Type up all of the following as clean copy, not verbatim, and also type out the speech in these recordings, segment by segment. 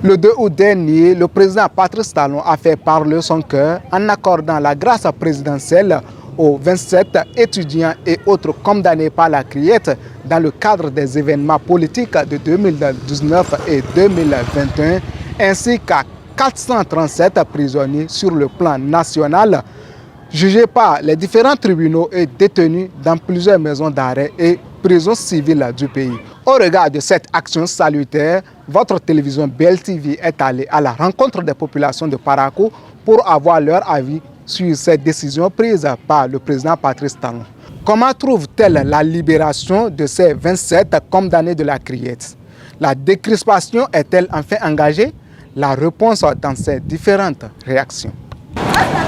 Le 2 août dernier, le président Patrice Talon a fait parler son cœur en accordant la grâce présidentielle aux 27 étudiants et autres condamnés par la criette dans le cadre des événements politiques de 2019 et 2021, ainsi qu'à 437 prisonniers sur le plan national, jugés par les différents tribunaux et détenus dans plusieurs maisons d'arrêt et prisons civiles du pays. Au regard de cette action salutaire, votre télévision BLTV est allée à la rencontre des populations de Parakou pour avoir leur avis sur cette décision prise par le président Patrice Talon. Comment trouve-t-elle la libération de ces 27 condamnés de la criette? La décrispation est-elle enfin engagée? La réponse dans ces différentes réactions.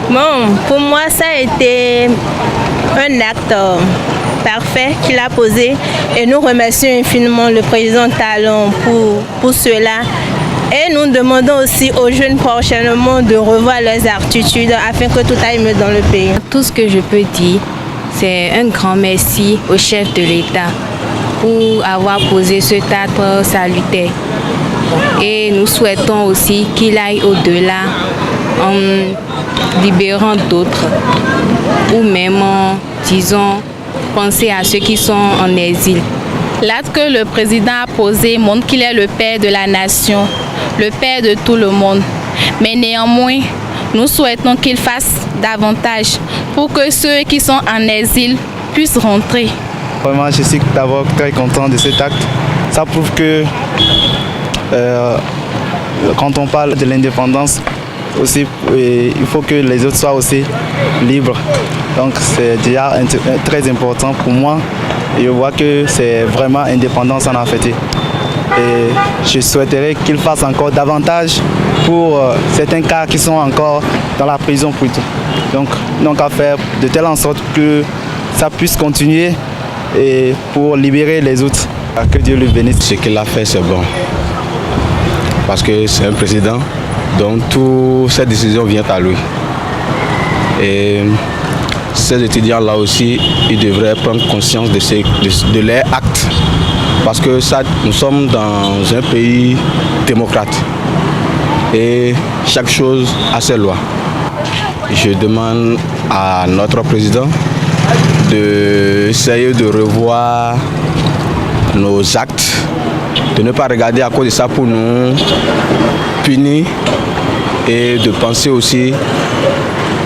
Bon, pour moi, ça a été un acte parfait qu'il a posé et nous remercions infiniment le président Talon pour cela. Et nous demandons aussi aux jeunes prochainement de revoir leurs attitudes afin que tout aille mieux dans le pays. Tout ce que je peux dire, c'est un grand merci au chef de l'État pour avoir posé cet acte salutaire. Et nous souhaitons aussi qu'il aille au-delà en libérant d'autres ou même en, disons, penser à ceux qui sont en exil. L'acte que le président a posé montre qu'il est le père de la nation, le père de tout le monde. Mais néanmoins, nous souhaitons qu'il fasse davantage pour que ceux qui sont en exil puissent rentrer. Vraiment, je suis d'abord très content de cet acte. Ça prouve que quand on parle de l'indépendance, aussi, il faut que les autres soient aussi libres. Donc c'est déjà très important pour moi. Je vois que c'est vraiment indépendance en fait. Et je souhaiterais qu'il fasse encore davantage pour certains cas qui sont encore dans la prison plutôt. Donc à faire de telle en sorte que ça puisse continuer et pour libérer les autres. Que Dieu lui bénisse. Ce qu'il a fait, c'est bon. Parce que c'est un président, donc toute cette décision vient à lui. Et ces étudiants-là aussi, ils devraient prendre conscience de leurs actes. Parce que ça, nous sommes dans un pays démocrate. Et chaque chose a ses lois. Je demande à notre président d'essayer de revoir nos actes, de ne pas regarder à cause de ça pour nous punir et de penser aussi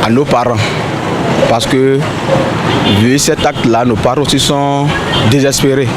à nos parents. Parce que, vu cet acte-là, nos parents aussi sont désespérés.